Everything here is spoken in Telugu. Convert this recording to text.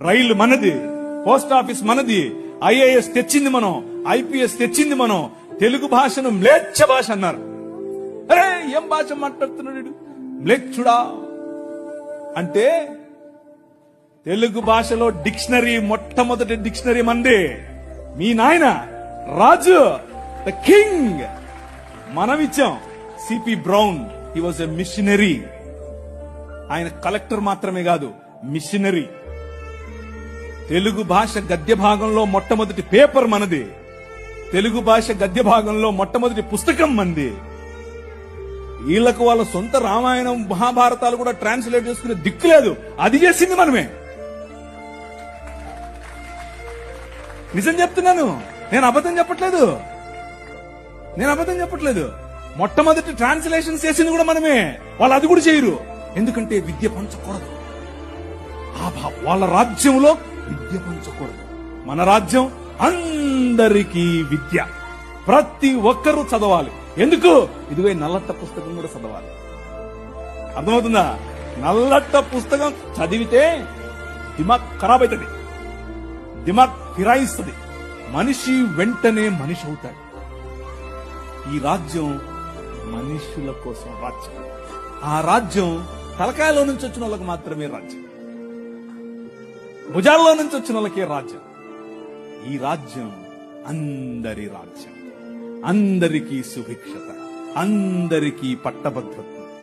రైలు మనది, పోస్ట్ ఆఫీస్ మనది, ఐఏఎస్ తెచ్చింది మనం, ఐపీఎస్ తెచ్చింది మనం. తెలుగు భాషను మ్లేచ్ఛ భాష అన్నారు. అరే ఏం భాష మాట్లాడుతున్నాడు మ్లేచ్ఛుడా అంటే, తెలుగు భాషలో డిక్షనరీ, మొట్టమొదటి డిక్షనరీ మంది. మీ నాయన రాజు, ద కింగ్, మనమిచ్చాం. CP Brown, he was a missionary. ఆయన కలెక్టర్ మాత్రమే కాదు, మిషనరీ. తెలుగు భాష గద్య భాగంలో మొట్టమొదటి పేపర్ మనది. తెలుగు భాష గద్య భాగంలో మొట్టమొదటి పుస్తకం మంది. వీళ్లకు వాళ్ళ సొంత రామాయణం, మహాభారతాలు కూడా ట్రాన్స్లేట్ చేసుకునే దిక్కు లేదు. అది చేసింది మనమే. నిజం చెప్తున్నాను, నేను అబద్ధం చెప్పట్లేదు. మొట్టమొదటి ట్రాన్స్లేషన్ చేసింది కూడా మనమే. వాళ్ళు అది కూడా చేయరు. ఎందుకంటే విద్య పంచకూడదు. వాళ్ళ రాజ్యంలో విద్య పంచకూడదు. మన రాజ్యం అందరికీ విద్య. ప్రతి ఒక్కరూ చదవాలి. ఎందుకు? ఇదిగో నల్లట్ట పుస్తకం కూడా చదవాలి. అర్థమవుతుందా? నల్లట్ట పుస్తకం చదివితే దిమాగ్ ఖరాబ్ అవుతుంది, దిమాగ్ ఫిరాయిస్తుంది. మనిషి వెంటనే మనిషి అవుతాడు. ఈ రాజ్యం మనుషుల కోసం రాజ్యం. ఆ రాజ్యం తలకాయలో నుంచి వచ్చిన వాళ్ళకి మాత్రమే రాజ్యం, భుజాల్లో నుంచి వచ్చిన వాళ్ళకే రాజ్యం. ఈ రాజ్యం అందరి రాజ్యం. అందరికీ సుభిక్షత, అందరికీ పట్టభద్రత.